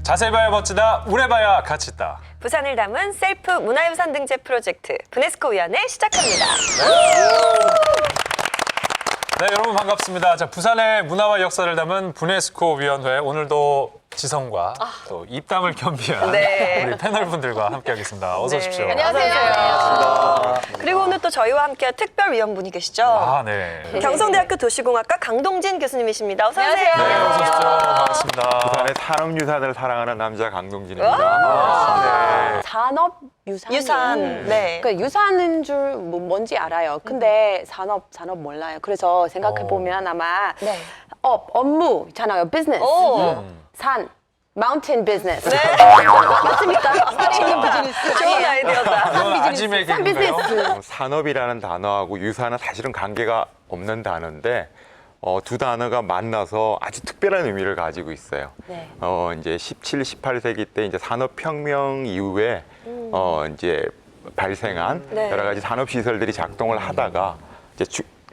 자세히 봐야 멋지다, 오래 봐야 가치 있다. 부산을 담은 셀프 문화유산 등재 프로젝트 브네스코 위원회 시작합니다. 네, 여러분 반갑습니다. 자, 부산의 문화와 역사를 담은 브네스코 위원회, 오늘도 지성과 또 입담을 겸비한 네. 우리 패널분들과 함께하겠습니다. 어서 오십시오. 네. 안녕하세요. 그리고 오늘 또 저희와 함께할 특별위원분이 계시죠. 아, 네. 경성대학교 도시공학과 강동진 교수님이십니다. 어서 오세요. 네, 어서 오십시오. 반갑습니다. 부산의 산업유산을 사랑하는 남자 강동진입니다. 네. 산업유산. 유산. 네. 그러니까 유산인 줄 뭔지 알아요. 근데 산업 몰라요. 그래서 생각해 보면 아마 네. 업무 있잖아요. 비즈니스. 오. 산. 마운틴 비즈니스. 네. 맞습니까? 산업 비즈니스. 좋은 아이디어다. 이건 아침의 산 개그인가요? 비즈니스. 산업이라는 단어하고 유산은 사실은 관계가 없는 단어인데 두 단어가 만나서 아주 특별한 의미를 가지고 있어요. 네. 이제 17, 18세기 때 이제 산업혁명 이후에 이제 발생한 네. 여러 가지 산업시설들이 작동을 하다가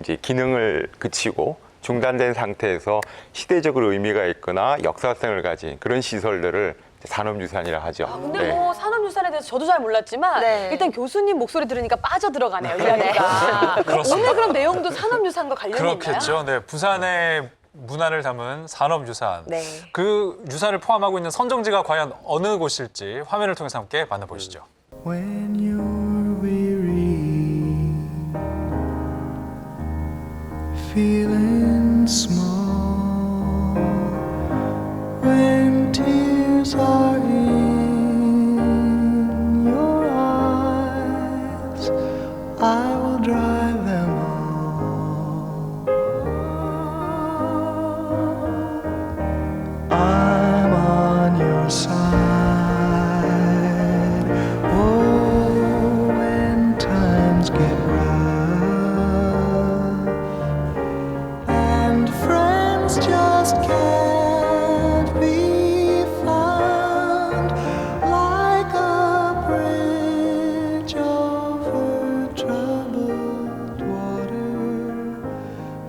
이제 기능을 그치고 중단된 상태에서 시대적으로 의미가 있거나 역사성을 가진 그런 시설들을 산업유산이라 하죠. 근데 네. 뭐 산업유산에 대해서 저도 잘 몰랐지만 네. 일단 교수님 목소리 들으니까 빠져들어가네요. 이야기가. 오늘 그럼 내용도 산업유산과 관련이 있나요? 그렇겠죠. 네, 부산의 문화를 담은 산업유산. 네. 그 유산을 포함하고 있는 선정지가 과연 어느 곳일지 화면을 통해서 함께 만나보시죠. When you're weary, feeling small, when tears are in your eyes, I will dry them all. I'm on your side. Oh, when times get rough and friends just can't be found, like a bridge over troubled water,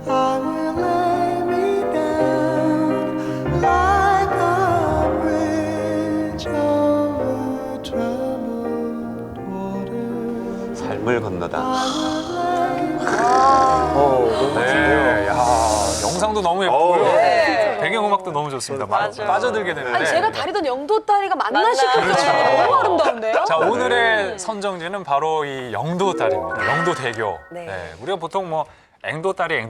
I will lay me down like a bridge over troubled water. 삶을 건너다. 네, 야, 영상도 너무 예쁘고요. 네. 배경음악도 너무 좋습니다. 맞아요. 빠져들게 되는데. 아니 제가 다니던 영도 다리가 맞나 싶을 맞나요? 정도로 너무 아름다운데요? 자, 오늘의 선정지는 바로 이 영도다리입니다. 영도대교. 네. 네, 우리가 보통 뭐 앵도다리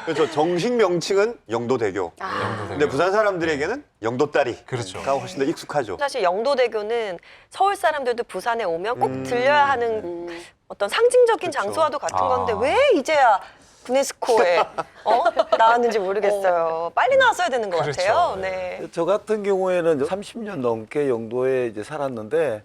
그렇죠. 정식 명칭은 영도대교. 영도대교. 근데 부산 사람들에게는 영도다리가 그렇죠. 훨씬 더 익숙하죠. 사실 영도대교는 서울 사람들도 부산에 오면 꼭 들려야 하는 어떤 상징적인 장소와도 같은 건데 왜 이제야 구네스코에 나왔는지 모르겠어요. 빨리 나왔어야 되는 것 그렇죠. 같아요. 네. 저 같은 경우에는 30년 넘게 영도에 이제 살았는데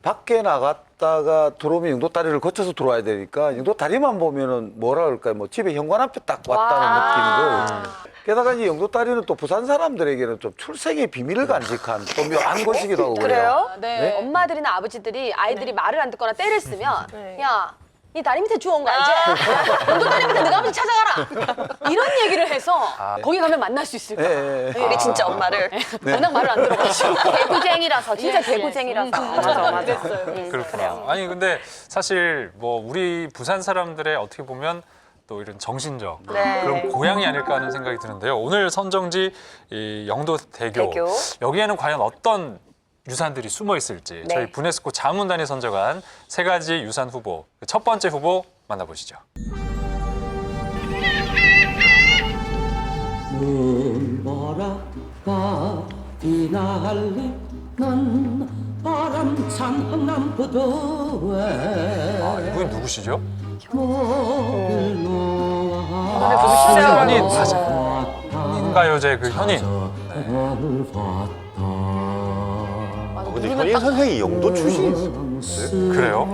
밖에 나갔다가 들어오면 영도다리를 거쳐서 들어와야 되니까 영도다리만 보면은 뭐라 그럴까요? 뭐 집에 현관 앞에 딱 왔다는 느낌들. 게다가 이 영도다리는 또 부산 사람들에게는 좀 출생의 비밀을 간직한 또 묘한 곳이기도 하고 그래요. 그래요? 네. 엄마들이나 아버지들이 아이들이 말을 안 듣거나 때를 쓰면 네. 야, 이 다리 밑에 주워온 거 알지? 영도 다리 밑에 네가 한번 찾아가라. 이런 얘기를 해서 거기 가면 만날 수 있을 거야. 예, 예. 우리 진짜 엄마를. 워낙 말을 안 들어가지고. 개구쟁이라서 진짜 개구쟁이라서. 맞아. 그랬어요. 그렇구나. 아니 근데 사실 뭐 우리 부산 사람들의 어떻게 보면 또 이런 정신적 네. 그런 고향이 아닐까 하는 생각이 드는데요. 오늘 선정지 이 영도대교 대교. 여기에는 과연 어떤 유산들이 숨어 있을지 네. 저희 브네스코 자문단이 선정한 3가지 유산 후보 첫 번째 후보 만나보시죠. 눈보라가 비날리는 바람찬 흥남부도에 아, 이분이 누구시죠? 목을 놓아 현인 맞아. 현인가요제 그 현인. 근데 현인 선생이 영도 출신이 그래요?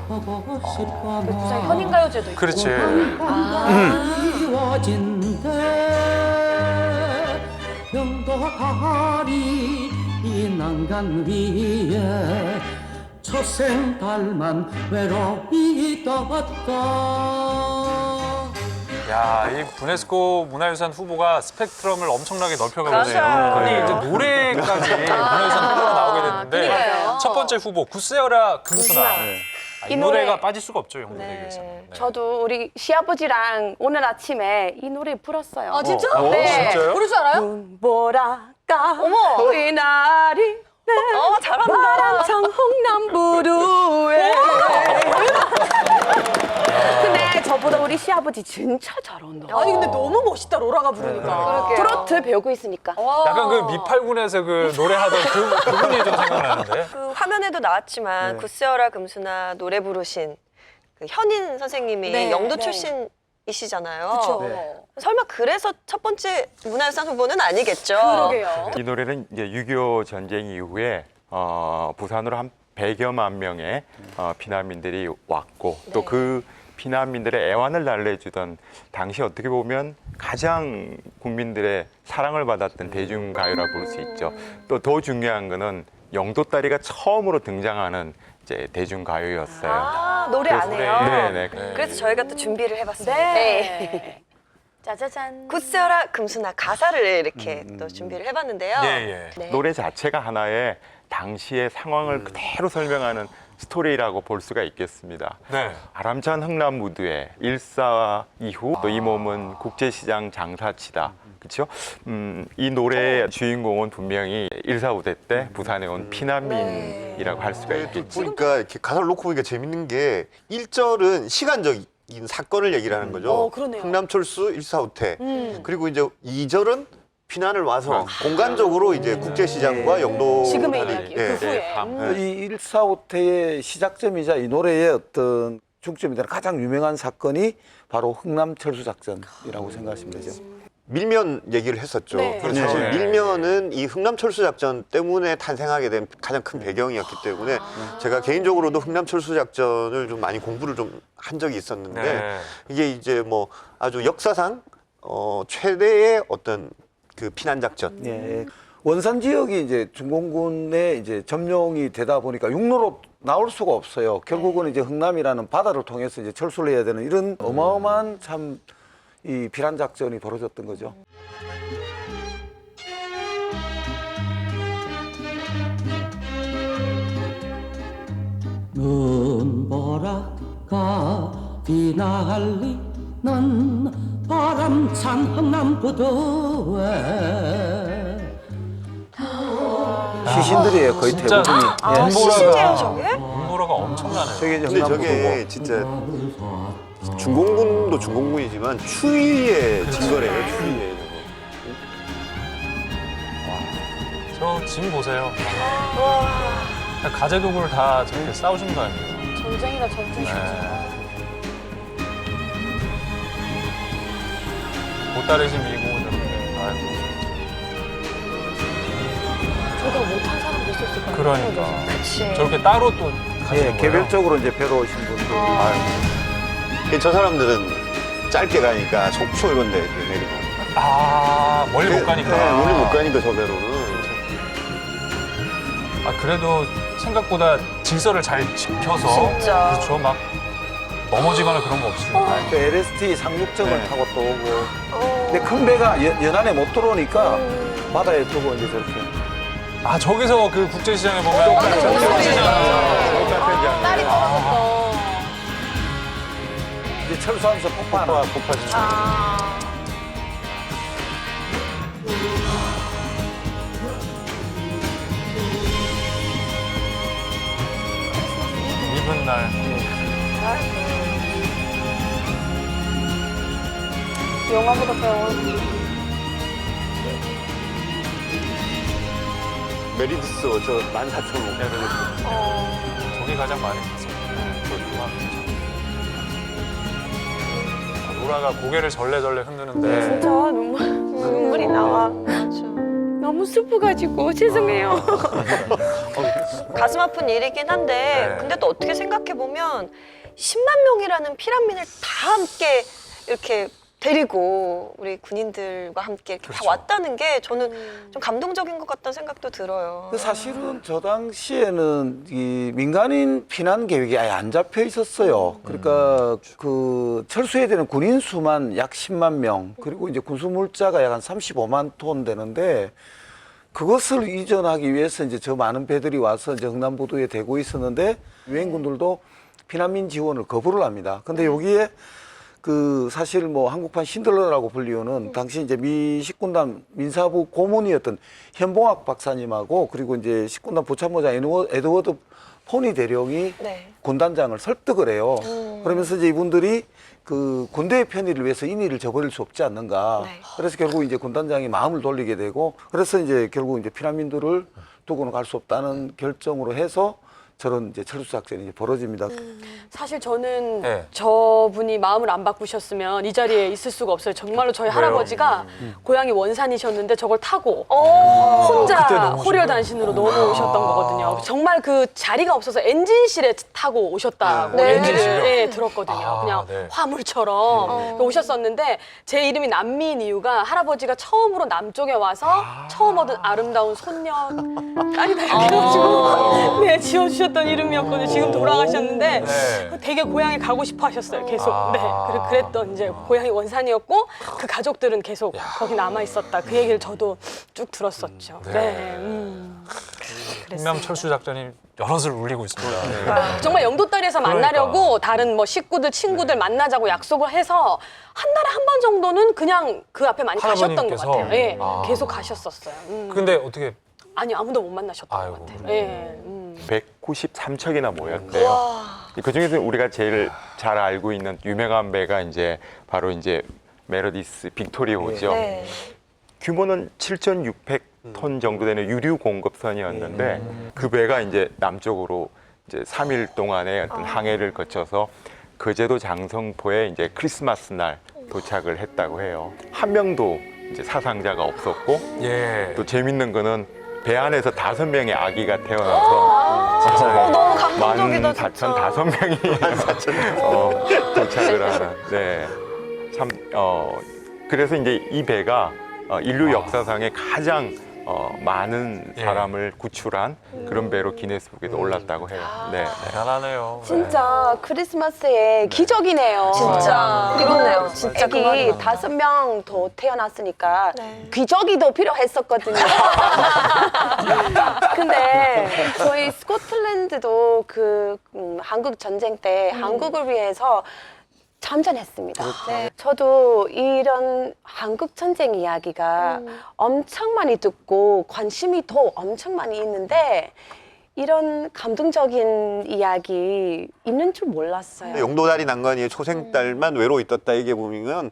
보고 싶어 부산 현인가요제도 있고. 그렇지. 이루어진대 영도 다리 이 난간 위에 초생 달만 외로이 떠왔다. 야, 이 부네스코 문화유산 후보가 스펙트럼을 엄청나게 넓혀가보네요. 맞아요. 아니, 이제 노래까지 문화유산 후보가 나오게 됐는데 그러니까요. 첫 번째 후보 구세어라 금수나. 네. 이 이 노래가 노래. 빠질 수가 없죠, 영도대교에서는. 네. 저도 우리 시아버지랑 오늘 아침에 이 노래 불었어요. 아 진짜? 네. 진짜요? 부를 줄 알아요? 뭐랄까 어머. 이날이 잘한다. 바람창 홍남부두에 근데 저보다 우리 시아버지 진짜 잘한다. 아니 근데 너무 멋있다 로라가 부르니까. 그러게요. 트로트 배우고 있으니까. 와. 약간 그 미팔군에서 그 노래하던 그분이 좀 생각나는데. 그 화면에도 나왔지만 구세어라 금수나 노래 부르신 그 현인 선생님이 네, 영도 네. 출신이시잖아요. 그렇죠. 네. 설마 그래서 첫 번째 문화유산 후보는 아니겠죠? 그러게요. 이 노래는 이제 6.25 전쟁 이후에 부산으로 한 100여만 명의 피난민들이 왔고 또 그 피난민들의 애환을 달래주던 당시 어떻게 보면 가장 국민들의 사랑을 받았던 대중가요라 볼 수 있죠. 또 더 중요한 거는 영도다리가 처음으로 등장하는 이제 대중가요였어요. 아, 노래 안 해요? 네네. 그래서 저희가 또 준비를 해봤습니다. 네. 짜자잔. 구세어라 금수나 가사를 이렇게 또 준비를 해봤는데요. 예, 예. 네. 노래 자체가 하나의 당시의 상황을 그대로 설명하는 스토리라고 볼 수가 있겠습니다. 네. 아람찬 흥남무드의 일사 이후 또 이 몸은 국제시장 장사치다. 그렇죠? 이 노래의 주인공은 분명히 일사후대 때 부산에 온 피난민이라고 할 수가 있겠죠. 보니까 이렇게 가사를 놓고 보니까 재밌는 게 1절은 시간적인 사건을 얘기를 하는 거죠. 그러네요. 흥남철수 일사후퇴. 그리고 이제 2절은 피난을 와서 공간적으로 이제 국제시장과 영도 지금의 다리. 이야기. 예. 그 후에. 이 145태의 시작점이자 이 노래의 어떤 중점이 되는 가장 유명한 사건이 바로 흥남철수 작전이라고 생각하시면 되죠. 밀면 얘기를 했었죠. 네. 그래서 사실 네. 밀면은 이 흥남철수 작전 때문에 탄생하게 된 가장 큰 배경이었기 때문에 제가 개인적으로도 흥남철수 작전을 좀 많이 공부를 좀 한 적이 있었는데 네. 이게 이제 뭐 아주 역사상 최대의 어떤 그 피난 작전. 예. 원산 지역이 이제 중공군의 이제 점령이 되다 보니까 육로로 나올 수가 없어요. 결국은 이제 흥남이라는 바다를 통해서 이제 철수를 해야 되는 이런 어마어마한 참 이 비란 작전이 벌어졌던 거죠. 눈보라가 비날리는 바람찬 흥남부두에 시신들이에요, 거의 진짜 대부분이. 예. 시신이에요, 저게? 눈보라가 엄청나네요. 저게 이제 근데 흥남부두고. 저게 진짜 중공군도 중공군이지만 추위의 증거래요. 추위에 저거. 저 짐 보세요. 가재도구를 다 저렇게 싸우신 거 아니에요? 전쟁이다 전쟁이다. 네. 보따리 짐 이고 이렇게. 아이고. 저거 못한 사람도 있었을 거예요. 그러니까. 그치. 저렇게 따로 또 예, 가시는 거예요? 개별적으로 이제 배로 오신 분들. 저 사람들은 짧게 가니까 속초 이런 데 내리고. 아, 멀리 못 가니까. 네, 멀리 못 가니까 저 배로는. 아, 그래도 생각보다 질서를 잘 지켜서. 진짜. 그렇죠. 막 넘어지거나 그런 거 없이. 그 LST 상륙정을 네. 타고 또 오고. 근데 큰 배가 연안에 못 들어오니까 바다에 두고 이제 저렇게. 아, 저기서 그 국제시장에 보면. 딸이 떨어졌어. 이제 철수하면서 폭파하는. 폭파시죠. 입은 날. 영화보다 더 영화. 메리디스 저 14,500. 저기 가장 많이 갔어요. 그렇구나. 로라가 고개를 절레절레 흔드는데. 진짜 눈물이 나와. 너무 슬퍼가지고 죄송해요. 가슴 아픈 일이긴 한데 네. 근데 또 어떻게 생각해 보면 10만 명이라는 피난민을 다 함께 이렇게 데리고 우리 군인들과 함께 이렇게 그렇죠. 다 왔다는 게 저는 좀 감동적인 것 같다는 생각도 들어요. 사실은 저 당시에는 이 민간인 피난 계획이 아예 안 잡혀 있었어요. 그러니까 그 철수해야 되는 군인 수만 약 10만 명, 그리고 이제 군수 물자가 약 한 35만 톤 되는데 그것을 이전하기 위해서 이제 저 많은 배들이 와서 이제 흥남부두에 대고 있었는데 유엔군들도 피난민 지원을 거부를 합니다. 근데 여기에 그 사실 뭐 한국판 신들러라고 불리우는 당시 이제 미 식군단 민사부 고문이었던 현봉학 박사님하고 그리고 이제 식군단 부참모장 에드워드 포니 대령이 네. 군단장을 설득을 해요. 그러면서 이제 이분들이 그 군대의 편의를 위해서 인의를 저버릴 수 없지 않는가. 네. 그래서 결국 이제 군단장이 마음을 돌리게 되고 그래서 이제 결국 이제 피난민들을 두고는 갈 수 없다는 결정으로 해서 저런 이제 철수 작전이 이제 벌어집니다. 사실 저는 네. 저분이 마음을 안 바꾸셨으면 이 자리에 있을 수가 없어요. 정말로 저희 할아버지가 고향이 원산이셨는데 저걸 타고 그때 혼자 넘어오신 호리어 거예요? 단신으로 넘어오셨던 거거든요. 정말 그 자리가 없어서 엔진실에 타고 오셨다고 네. 얘기를 엔진실이요? 들었거든요. 아, 그냥 네. 화물처럼 오셨었는데 제 이름이 남미인 이유가 할아버지가 처음으로 남쪽에 와서 처음 얻은 아름다운 손녀딸이다 이렇게 해가지고 네, 지어주셨던 이름이었거든요. 지금 돌아가셨는데 네. 되게 고향에 가고 싶어 하셨어요. 계속. 아. 네. 그랬던 이제 고향이 원산이었고 그 가족들은 계속 거기 남아 있었다. 그 얘기를 저도 쭉 들었었죠. 네. 네. 흥남 철수 작전이 여럿을 울리고 있습니다. 네. 정말 영도다리에서 만나려고 다른 뭐 식구들, 친구들 만나자고 약속을 해서 한 달에 한 번 정도는 그냥 그 앞에 많이 가셨던 것 할아버님께서? 같아요. 예. 아. 계속 가셨었어요. 근데 어떻게 아니 아무도 못 만나셨던 아이고. 것 같아요. 예. 193척이나 모였대요. 그 중에서 우리가 제일 잘 알고 있는 유명한 배가 이제 바로 이제 메르디스 빅토리호죠. 네. 규모는 7,600톤 정도 되는 유류 공급선이었는데 그 배가 이제 남쪽으로 이제 3일 동안의 어떤 항해를 거쳐서 거제도 장성포에 이제 크리스마스 날 도착을 했다고 해요. 한 명도 이제 사상자가 없었고 예. 또 재밌는 거는 배 안에서 5명의 아기가 태어나서 세상에 너무 감동적이다, 진짜. 14,000명이 도착을 하는. 네. 참 그래서 이제 이 배가 인류 역사상에 가장 많은 예. 사람을 구출한 그런 배로 기네스북에도 올랐다고 해요. 네. 대단하네요. 진짜 크리스마스에 기적이네요. 진짜 그렇네요. 진짜 그 말이 애기 맞다. 5명 더 태어났으니까 네. 기적이 더 필요했었거든요. 근데 저희 스코틀랜드도 그 한국 전쟁 때 한국을 위해서 참전했습니다. 네. 저도 이런 한국 전쟁 이야기가 엄청 많이 듣고 관심이 더 엄청 많이 있는데 이런 감동적인 이야기 있는 줄 몰랐어요. 영도다리 난관이의 초생달만 외로이 떴다 이게 보면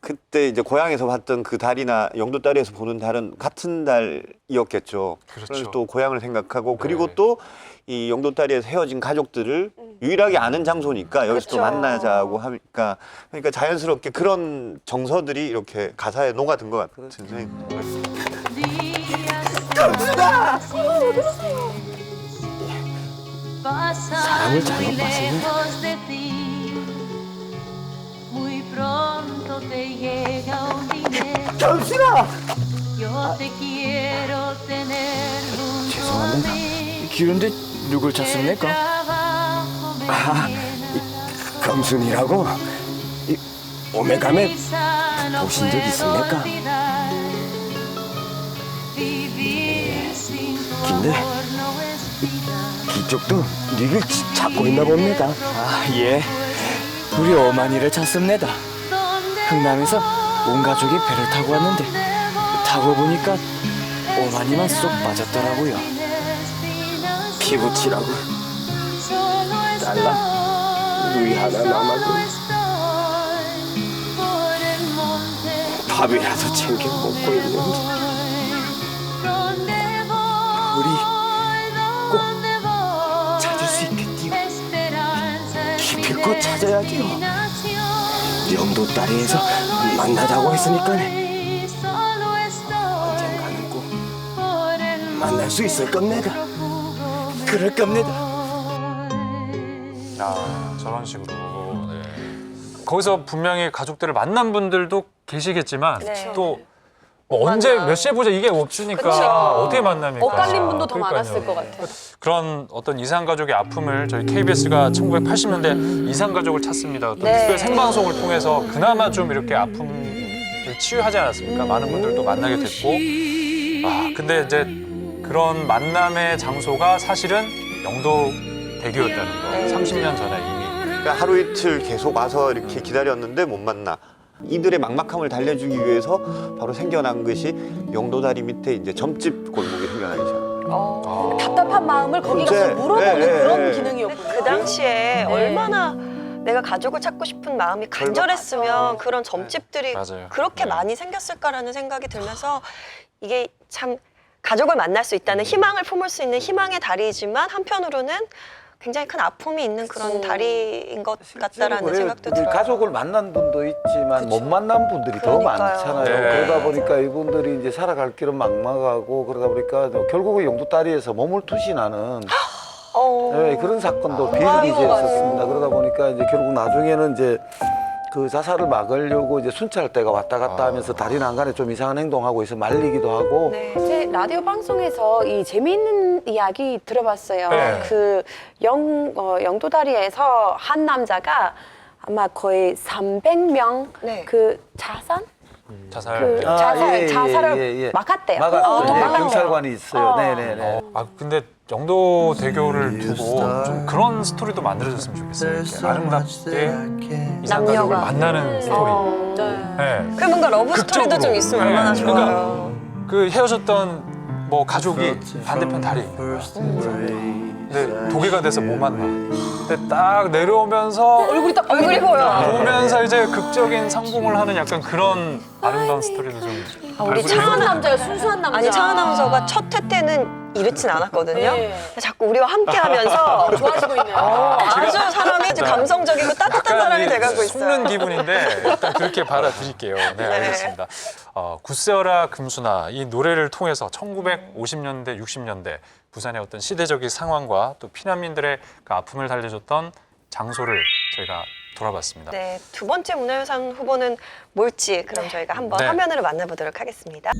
그때 이제 고향에서 봤던 그 달이나 영도다리에서 보는 달은 같은 달이었겠죠. 그렇죠. 그래서 또 고향을 생각하고 그리고 또 이 영도다리에서 헤어진 가족들을 유일하게 아는 장소니까 여기서 또 그렇죠. 만나자고 하니까 그러니까 자연스럽게 그런 정서들이 이렇게 가사에 녹아든 것 같은 생각이 사랑을 잘못 봤으니 경순아! 죄송합니다. 기운데 누굴 찾습니까? 검순이라고? 오메가메 보신 적 있습니까? 근데 이쪽도 니를 찾고 있나 봅니다. 아, 예. 우리 어머니를 찾습니다. 흥남에서 온 가족이 배를 타고 왔는데 타고 보니까 어머니만 쏙 빠졌더라고요. 피부치라고 딸랑 누이 하나 남았고 밥이라도 챙겨 먹고 있는지 우리 꼭 찾을 수 있겠디요. 기필코 찾아야지요. 영도다리에서 만나자고 했으니까 언젠가는 꼭 만날 수 있을 겁니다. 그럴 겁니다. 저런 식으로. 네. 거기서 분명히 가족들을 만난 분들도 계시겠지만 네. 또 뭐 언제 몇 시에 보자 이게 없으니까 그쵸. 어떻게 만납니까? 엇갈린 분도 더 그러니까요. 많았을 것 같아요. 그런 어떤 이산가족의 아픔을 저희 KBS가 1980년대 이산가족을 찾습니다. 어떤 네. 특별 생방송을 통해서 그나마 좀 이렇게 아픔을 치유하지 않았습니까? 많은 분들도 만나게 됐고. 근데 이제 그런 만남의 장소가 사실은 영도 대교였다는 거. 네. 30년 전에 이미. 그러니까 하루 이틀 계속 와서 이렇게 기다렸는데 못 만나. 이들의 막막함을 달래주기 위해서 바로 생겨난 것이 영도다리 밑에 이제 점집 골목이 생겨나기 시작합니다. 답답한 마음을 거기 가서 이제, 물어보는 네, 그런 네. 기능이었군요. 그 당시에 네. 얼마나 내가 가족을 찾고 싶은 마음이 간절했으면 그런 점집들이 맞아요. 그렇게 네. 많이 생겼을까라는 생각이 들면서 이게 참 가족을 만날 수 있다는 희망을 품을 수 있는 희망의 다리이지만 한편으로는 굉장히 큰 아픔이 있는 그런 다리인 것 같다라는 그래요. 생각도 우리 들어요. 가족을 만난 분도 있지만 못 만난 분들이 더 그러니까요. 많잖아요. 네. 그러다 보니까 이분들이 이제 살아갈 길은 막막하고 그러다 보니까 결국은 영도다리에서 몸을 투신하는 네, 그런 사건도 비일비재 있었습니다. 그러다 보니까 이제 결국 나중에는 이제 그 자살을 막으려고 이제 순찰 대가 왔다 갔다 하면서 다리 난간에 좀 이상한 행동하고 있어 말리기도 하고 네. 제 라디오 방송에서 이 재미있는 이야기 들어봤어요. 네. 그 영도다리에서 한 남자가 아마 거의 300명 네. 그 자살 자살. 자살을 막았대요. 막았죠. 경찰관이 있어요. 네네네. 근데 영도 대교를 두고 좀 그런 스토리도 만들어졌으면 좋겠어요. 이렇게 아름답게 이산가족을 남녀가. 만나는 스토리. 네. 그 뭔가 러브 스토리도 극적으로. 좀 있으면 얼마나 네. 좋아요. 그 헤어졌던 뭐 가족이 반대편 다리인 거야. 근데 도개가 돼서 못 만나. 근데 딱 내려오면서 얼굴이 보여. 보면서 이제 극적인 성공을 하는 약간 그런 아름다운 스토리도 좀. 우리 발굴이 순수한 차은아 남자예요, 순수한 남자. 아니 차은아 아나운서가 첫 회 때는 이렇진 않았거든요. 네. 근데 자꾸 우리와 함께하면서 좋아지고 있네요. 아주 사람이 아주 감성적이고 따뜻한 사람이 돼가고 있어요. 속는 기분인데 일단 그렇게 받아들일게요. 네, 알겠습니다. 굳세어라 금수나 이 노래를 통해서 1950년대, 60년대 부산의 어떤 시대적인 상황과 또 피난민들의 그 아픔을 달래줬던 장소를 저희가 돌아봤습니다. 네, 두 번째 문화유산 후보는 뭘지 그럼 저희가 한번 네. 화면으로 만나보도록 하겠습니다.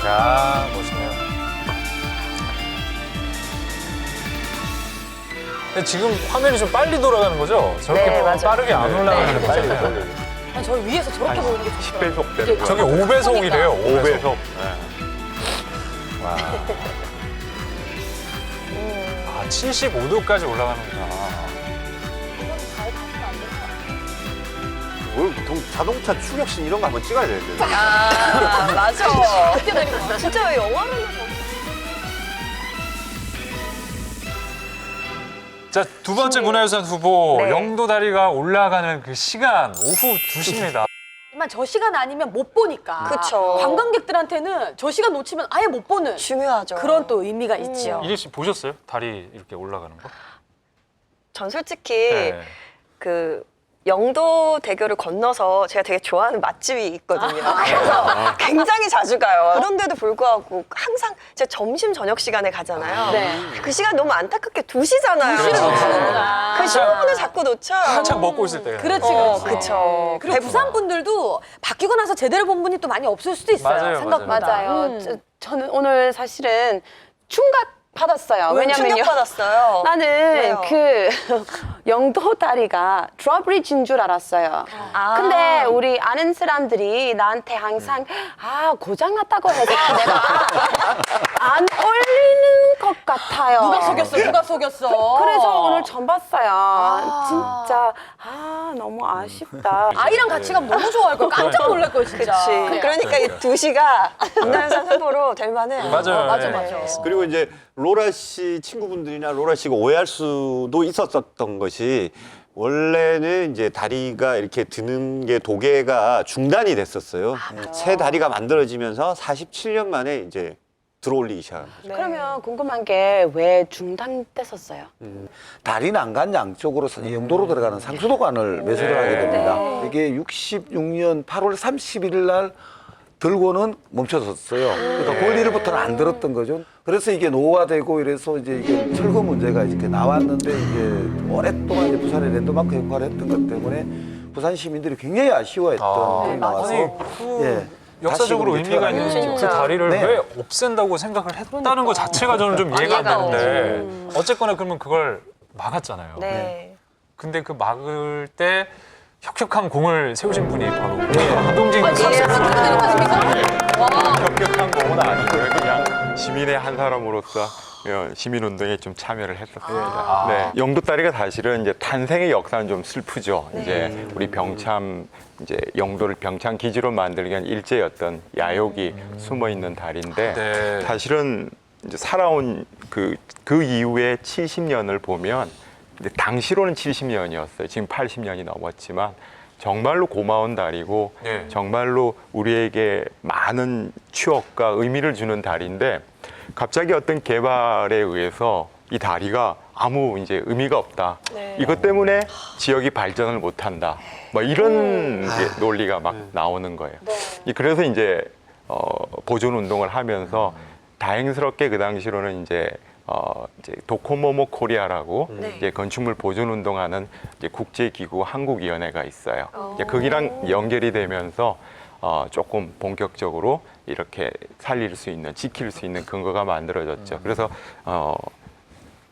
야, 멋있네요. 근데 지금 화면이 좀 빨리 돌아가는 거죠? 저렇게 네, 맞아요. 빠르게 안 올라가는 거잖아요. 아니, 저 위에서 저렇게 보는 게 좋죠. 10배속 되는 저게 5배속이래요. 5배속. 와. 75도까지 올라가는구나. 뭘 보통 자동차 추격신 이런 거 한번 찍어야 되는데. 아, 맞아. 진짜 영화로는 자, 두 번째 문화유산 후보 네. 영도다리가 올라가는 그 시간 오후 2시입니다. 하지만 저 시간 아니면 못 보니까. 그쵸. 관광객들한테는 저 시간 놓치면 아예 못 보는 중요하죠. 그런 또 의미가 있지요. 이리 씨 보셨어요? 다리 이렇게 올라가는 거? 전 솔직히 네. 그 영도 대교를 건너서 제가 되게 좋아하는 맛집이 있거든요. 그래서 굉장히 자주 가요. 그런데도 불구하고 항상 제가 점심 저녁 시간에 가잖아요. 네. 그 시간 너무 안타깝게 2시잖아요. 그렇죠. 놓치는구나. 그 15분을 자꾸 놓쳐요. 한참 먹고 있을 때. 그렇지, 어, 그렇지. 그쵸. 그리고 부산 분들도 바뀌고 나서 제대로 본 분이 또 많이 없을 수도 있어요. 맞아요, 생각보다. 맞아요. 저는 오늘 사실은 충격 받았어요. 왜냐면요. 충격받았어요. 나는 왜요? 그 영도 다리가 드로브리지인 줄 알았어요. 아. 근데 우리 아는 사람들이 나한테 항상 고장났다고 해서 내가 안 올리는 것 같아요. 누가 속였어? 누가 속였어? 그래서 오늘 처음 봤어요. 진짜 너무 아쉽다. 아이랑 같이 가면 너무 좋아할 걸. 깜짝 놀랄 걸 진짜. 그치. 그러니까 이 2시가 문화유산 후보로 될 만해. 맞아요. 맞아, 네. 맞아. 그리고 이제 로라 씨 친구분들이나 로라 씨가 오해할 수도 있었던 것이 원래는 이제 다리가 이렇게 드는 게 도계가 중단이 됐었어요. 새 다리가 만들어지면서 47년 만에 이제 들어올리기 시작한 거죠. 그러면 궁금한 게 왜 중단됐었어요? 다리 난간 양쪽으로 영도로 들어가는 상수도관을 매설을 하게 됩니다. 이게 66년 8월 31일 날 들고는 멈춰섰어요. 그러니까 권리를부터는 안 들었던 거죠. 그래서 이게 노후화되고 이래서 이제 이게 철거 문제가 이렇게 나왔는데 이제 오랫동안 이제 부산의 랜드마크 역할을 했던 것 때문에 부산 시민들이 굉장히 아쉬워했던 일이 나와서 역사적으로 다시금 이제 의미가 있는 태어나게 그 됐죠. 다리를 네. 왜 없앤다고 생각을 했다는 것 자체가 저는 좀 이해가 안 되는데 어쨌거나 그러면 그걸 막았잖아요. 네. 근데 그 막을 때 혁혁한 공을 세우신 분이 바로 운동진 격격한 공은 아니고요. 그냥 시민의 한 사람으로서 시민운동에 좀 참여를 했었습니다. 네. 영도다리가 사실은 이제 탄생의 역사는 좀 슬프죠. 이제 우리 병참 이제 영도를 병참 기지로 만들기 위한 일제였던 야욕이 숨어 있는 다리인데 네. 사실은 이제 살아온 그 이후에 70년을 보면 근데 당시로는 70년이었어요. 지금 80년이 넘었지만 정말로 고마운 다리고 네. 정말로 우리에게 많은 추억과 의미를 주는 다리인데 갑자기 어떤 개발에 의해서 이 다리가 아무 이제 의미가 없다. 이것 때문에 지역이 발전을 못한다. 뭐 이런 이제 논리가 막 나오는 거예요. 그래서 이제 보존 운동을 하면서 다행스럽게 그 당시로는 이제 도코모모 코리아라고 이제 건축물 보존 운동하는 이제 국제기구 한국위원회가 있어요. 이제 거기랑 연결이 되면서 조금 본격적으로 이렇게 살릴 수 있는, 지킬 수 있는 근거가 만들어졌죠. 그래서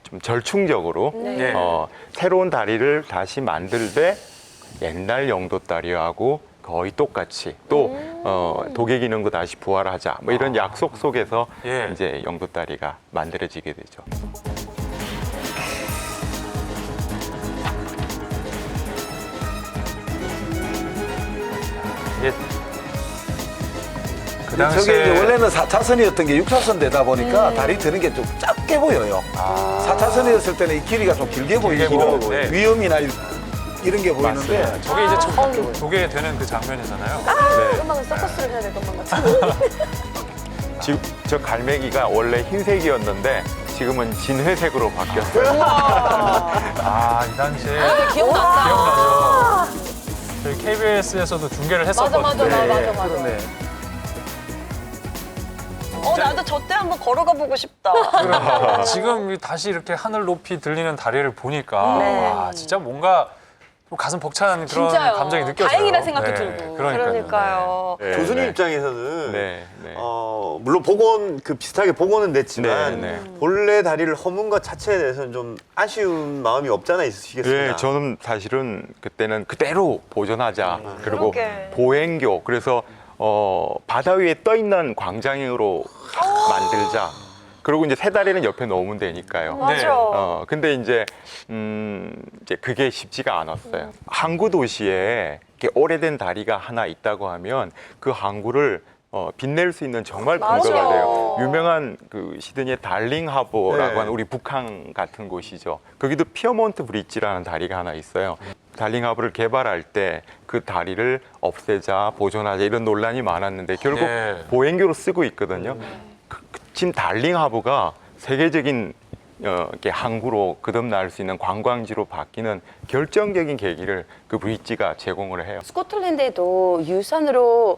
좀 절충적으로 새로운 다리를 다시 만들되 옛날 영도 다리하고 거의 똑같이 또 도계 기능도 다시 부활하자 뭐 이런 약속 속에서 예. 이제 영도 다리가 만들어지게 되죠. 이게 그 저게 당시에 이제 원래는 4차선이었던 게 6차선 되다 보니까 다리 드는 게 좀 작게 보여요. 4차선이었을 때는 이 길이가 좀 길게 보이고 보이고, 네. 위험이나 이런 게 보이는데 맞습니다. 저게 이제 도계 되는 그 장면이잖아요. 금방 서커스를 해야 될 것만 같아. 지금 저 갈매기가 원래 흰색이었는데 지금은 진회색으로 바뀌었어요. 이 당시에 기억난다. 기억나죠? 저희 KBS에서도 중계를 했었거든요. 맞아. 그러네. 나도 저 때 한번 걸어가 보고 싶다. 지금 다시 이렇게 하늘 높이 들리는 다리를 보니까 네. 진짜 뭔가 좀 가슴 벅찬 그런 진짜요. 감정이 느껴져요. 다행이라는 생각도 들고. 그러니까요. 네, 교수님 네. 입장에서는 네, 네. 물론 복원 비슷하게 복원은 됐지만 네, 네. 본래 다리를 허문 것 자체에 대해서는 좀 아쉬운 마음이 없잖아 있으시겠습니다. 네, 저는 사실은 그때는 그대로 보존하자. 그리고 그러게. 보행교. 그래서 바다 위에 떠 있는 광장으로 만들자. 그리고 이제 새 다리는 옆에 놓으면 되니까요. 맞아. 근데 이제 그게 쉽지가 않았어요. 항구 도시에 이렇게 오래된 다리가 하나 있다고 하면 그 항구를 빛낼 수 있는 정말 근거가 돼요. 유명한 그 시드니의 달링 하버라고 네. 하는 우리 북한 같은 곳이죠. 거기도 피어몬트 브릿지라는 다리가 하나 있어요. 달링 하버를 개발할 때 그 다리를 없애자, 보존하자 이런 논란이 많았는데 결국 네. 보행교로 쓰고 있거든요. 지금 달링 하버가 세계적인 이렇게 항구로 거듭날 수 있는 관광지로 바뀌는 결정적인 계기를 그 브릿지가 제공을 해요. 스코틀랜드에도 유산으로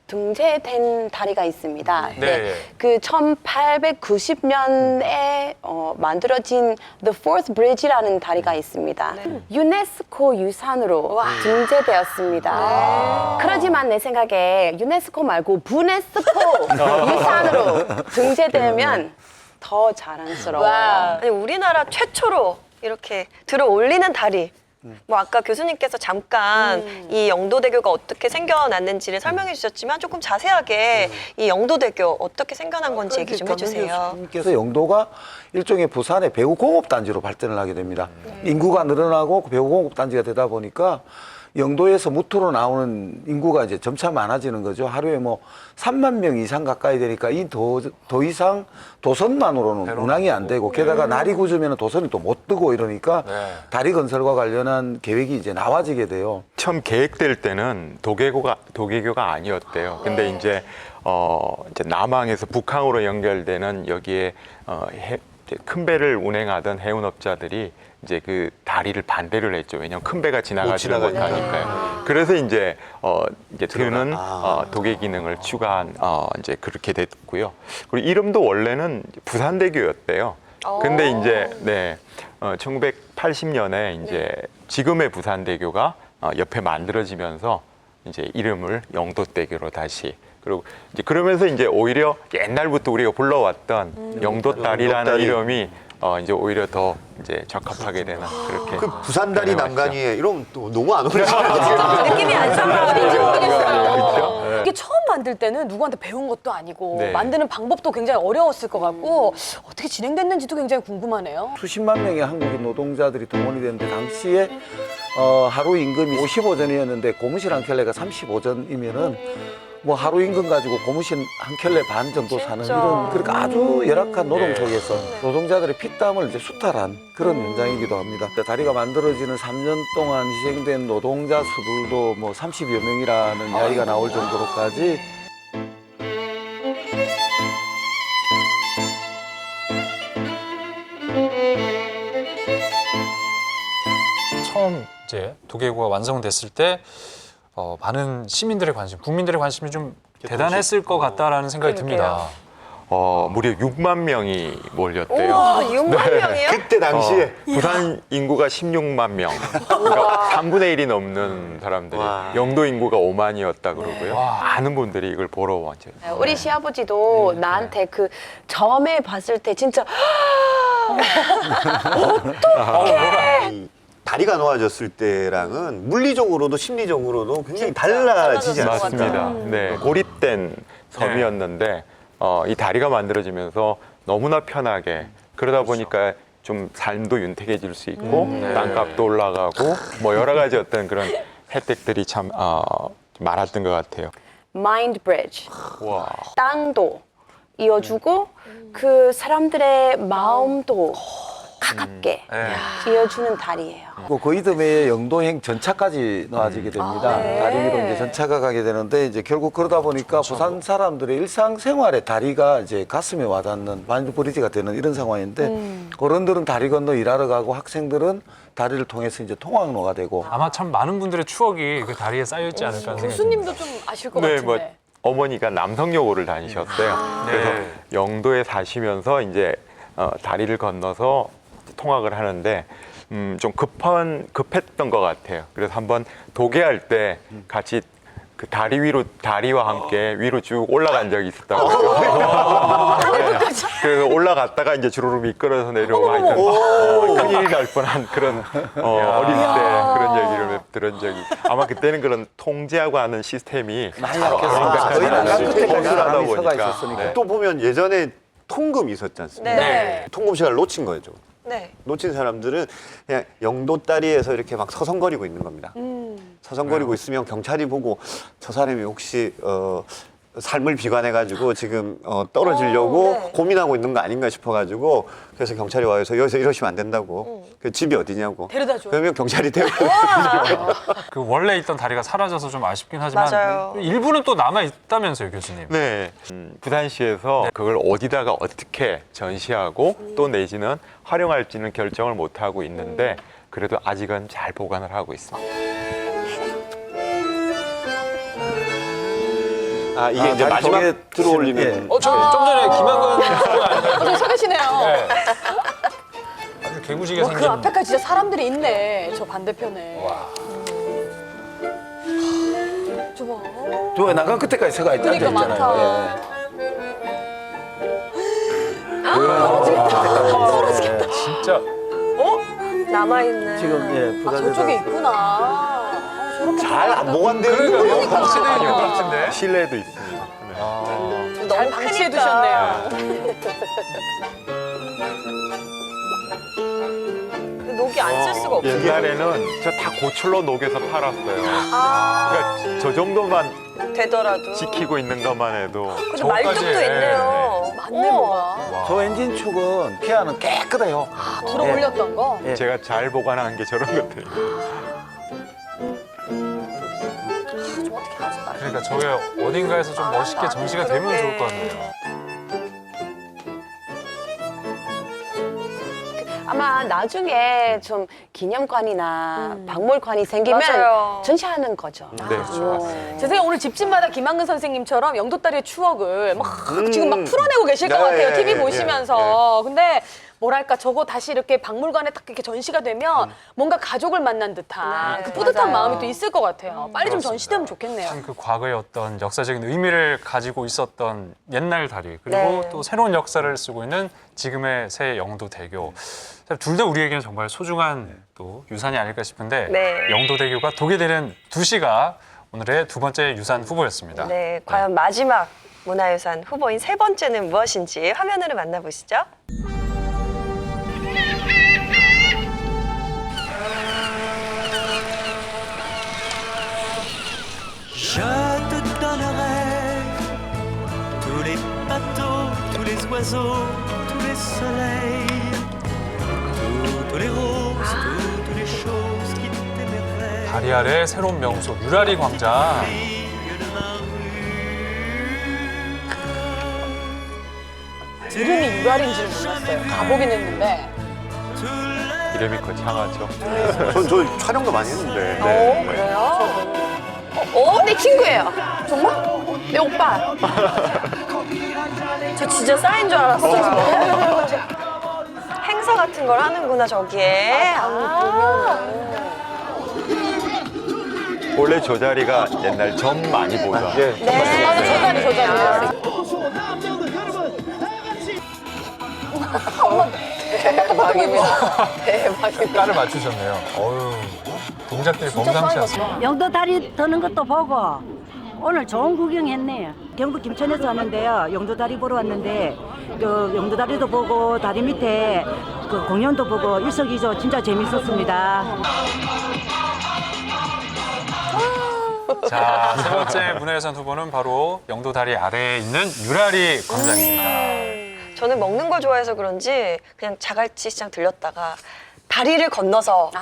등재된 다리가 있습니다. 네. 그 1890년에 만들어진 The Fourth Bridge라는 다리가 있습니다. 유네스코 유산으로 등재되었습니다. 그렇지만 내 생각에 유네스코 말고 부네스코 유산으로 등재되면 더 자랑스러워요. 아니, 우리나라 최초로 이렇게 들어 올리는 다리. 뭐 아까 교수님께서 잠깐 이 영도대교가 어떻게 생겨났는지를 설명해 주셨지만 조금 자세하게 이 영도대교 어떻게 생겨난 건지 얘기 좀 해주세요. 교수님께서 영도가 일종의 부산의 배구공업단지로 발전을 하게 됩니다. 인구가 늘어나고 그 배구공업단지가 되다 보니까 영도에서 무토로 나오는 인구가 이제 점차 많아지는 거죠. 하루에 뭐 3만 명 이상 가까이 되니까 더 이상 도선만으로는 운항이 안 되고 게다가 날이 굳으면 도선이 또 못 뜨고 이러니까 네. 다리 건설과 관련한 계획이 이제 나와지게 돼요. 처음 계획될 때는 도계교가 아니었대요. 근데 이제 남항에서 북항으로 연결되는 여기에 이제 큰 배를 운행하던 해운업자들이 이제 그 다리를 반대를 했죠. 왜냐하면 큰 배가 지나가지 못하니까요. 그래서 이제 드는 도계 기능을 추가한 이제 그렇게 됐고요. 그리고 이름도 원래는 부산대교였대요. 근데 이제 1980년에 이제 지금의 부산대교가 옆에 만들어지면서 이제 이름을 영도대교로 다시 그리고 이제 그러면서 이제 오히려 옛날부터 우리가 불러왔던 영도다리라는 이름이 이제 오히려 더 이제 적합하게 되는 그렇게. 그 부산다리 되는 난간이 것이죠. 이러면 또 너무 안 어울리잖아요. 느낌이 안 왠지 모르겠어요. 그렇죠? 이게 처음 만들 때는 누구한테 배운 것도 아니고 네. 만드는 방법도 굉장히 어려웠을 것 같고 어떻게 진행됐는지도 굉장히 궁금하네요. 수십만 명의 한국인 노동자들이 동원이 됐는데 당시에 하루 임금이 55전이었는데 고무신 한 켤레가 35전이면은 뭐 하루 임금 가지고 고무신 한 켤레 반 정도 사는 진짜. 이런 그러니까 아주 열악한 노동 속에서 노동자들의 피땀을 이제 수탈한 그런 현장이기도 합니다. 다리가 만들어지는 3년 동안 희생된 노동자 수들도 뭐 30여 명이라는 이야기가 나올 정도로까지 처음 이제 도계교가 완성됐을 때 많은 시민들의 관심, 국민들의 관심이 좀 대단했을 것 같다라는 생각이 듭니다. 무려 6만 명이 몰렸대요. 와, 6만 명이요? 그때 당시에 부산 인구가 16만 명. 그러니까 3분의 1이 넘는 사람들이 와. 영도 인구가 5만이었다 그러고요. 많은 분들이 이걸 보러 왔죠. 우리 시아버지도 나한테 그 처음에 봤을 때 진짜 이 다리가 놓아졌을 때랑은 물리적으로도 심리적으로도 굉장히 달라지지 않습니까? 맞습니다. 네, 고립된 섬이었는데 이 다리가 만들어지면서 너무나 편하게 그러다 보니까 좀 삶도 윤택해질 수 있고 땅값도 올라가고 뭐 여러 가지 어떤 그런 혜택들이 참 많았던 것 같아요. 마인드 브리지. 와. 땅도 이어주고 그 사람들의 마음도 가깝게 이어주는 다리예요. 그 이듬해에 영도행 전차까지 놓아지게 됩니다. 다리 위로 이제 전차가 가게 되는데 이제 결국 그러다 보니까 부산 사람들의 일상생활에 다리가 이제 가슴에 와닿는 마인드 브리지가 되는 이런 상황인데 어른들은 다리 건너 일하러 가고 학생들은 다리를 통해서 이제 통학로가 되고 아마 참 많은 분들의 추억이 그 다리에 쌓여 있지 않을까 하는 생각이 교수님도 듭니다. 좀 아실 것 네, 같은데. 뭐 어머니가 남성여고를 다니셨어요. 그래서 영도에 사시면서 이제 다리를 건너서 통학을 하는데 좀 급했던 것 같아요. 그래서 한번 도계할 때 같이 그 다리와 함께 위로 쭉 올라간 적이 있었다고. 네. 그래서 올라갔다가 이제 주르륵 미끄러져서 내려오고 하여튼 큰일이 날 뻔한 그런 어릴 때 그런 얘기를 들은 적이. 아마 그때는 그런 통제하고 하는 시스템이 많이 약했습니다. 거의 난간 끝에까지 건설하다 사람이 서가 보니까. 있었으니까. 네. 또 보면 예전에 통금 있었지 않습니까? 네. 통금 시간을 놓친 거죠. 네. 놓친 사람들은 그냥 영도다리에서 이렇게 막 서성거리고 있는 겁니다. 서성거리고 있으면 경찰이 보고 저 사람이 혹시 삶을 비관해가지고 지금 떨어지려고 네. 고민하고 있는 거 아닌가 싶어가지고 그래서 경찰이 와서 여기서 이러시면 안 된다고. 그 집이 어디냐고. 데려다줘요. 그러면 경찰이 데리고 그 원래 있던 다리가 사라져서 좀 아쉽긴 하지만 맞아요. 일부는 또 남아 있다면서요, 교수님. 네. 부산시에서 그걸 어디다가 어떻게 전시하고 또 내지는 활용할지는 결정을 못 하고 있는데 그래도 아직은 잘 보관을 하고 있습니다. 아 이게 이제 다리 마지막 속에 들어올리는. 예. 좀 전에 김한건 선수가 아닌가요? 좀 설레시네요. 아주 개구지게 와, 생긴. 그 앞에까지 진짜 사람들이 있네. 저 반대편에. 좁아. 저 난간 끝에까지 서가 있지 그러니까 않잖아요. 떨어지겠다. 진짜 남아있는. 지금 예, 아, 부산에서 저쪽에 있구나. 아, 저렇게 잘 안 보관되는 그러니까 거예요. 방치되어 있는 것 같은데. 실내도 있습니다. 네. 잘 방치해 두셨네요. 녹이 안 쓸 수가 없어요. 옛날에는 저 다 고철로 녹여서 팔았어요. 그러니까 저 정도만 되더라도. 지키고 있는 것만 해도 근데 저거까지 말뚝도 해. 있네요. 맞네 뭐가. 저 엔진 축은 케아는 깨끗해요. 들어 올렸던 거. 예. 제가 잘 보관한 게 저런 것들이. 좀 어떻게 하지 말. 그러니까 저게 어딘가에서 좀 멋있게 전시가 되면 좋을 것 같네요. 아마 나중에 좀 기념관이나 박물관이 생기면 맞아요. 전시하는 거죠. 네, 좋았어요. 제 생각에 오늘 집집마다 김한근 선생님처럼 영도다리의 추억을 막 지금 막 풀어내고 계실 것 네, 같아요. TV 예, 보시면서. 근데 뭐랄까 저거 다시 이렇게 박물관에 딱 이렇게 전시가 되면 뭔가 가족을 만난 듯한 네, 그 뿌듯한 맞아요. 마음이 또 있을 것 같아요. 빨리 좀 전시되면 좋겠네요. 참 그 과거의 어떤 역사적인 의미를 가지고 있었던 옛날 다리 그리고 네. 또 새로운 역사를 쓰고 있는 지금의 새 영도대교 둘 다 우리에게는 정말 소중한 또 유산이 아닐까 싶은데 네. 영도대교가 도개되는 2시가 오늘의 두 번째 유산 후보였습니다. 네, 과연 마지막 문화유산 후보인 세 번째는 무엇인지 화면으로 만나보시죠. Je te donnerai tous les bateaux, tous les oiseaux, tous les soleils, toutes les roses, toutes les choses qui t'émerveillent. 다리 아래 새로운 명소 유라리 광장. 이름이 유랄인지를 몰랐어요. 가보긴 했는데. 이름이 거창하죠. 저 촬영도 많이 했는데. 오, 그래요? 내 친구예요. 정말? 내 오빠. 저 진짜 쌓인 줄 알았어요. 행사 같은 걸 하는구나 저기에. 원래 저 자리가 옛날 점 많이 보던. 네. 맞아, 저 자리, 저 자리. 대박입니다. 대박입니다. 깔을 맞추셨네요. 어휴, 동작들이 범상치 않습니다. 영도 다리 드는 것도 보고 오늘 좋은 구경했네요. 경북 김천에서 왔는데요. 영도 다리 보러 왔는데 그 영도 다리도 보고 다리 밑에 그 공연도 보고 일석이조 진짜 재밌었습니다. 자, 세 번째 문화유산 후보는 바로 영도 다리 아래에 있는 유라리 광장입니다. 저는 먹는 걸 좋아해서 그런지 그냥 자갈치 시장 들렸다가 다리를 건너서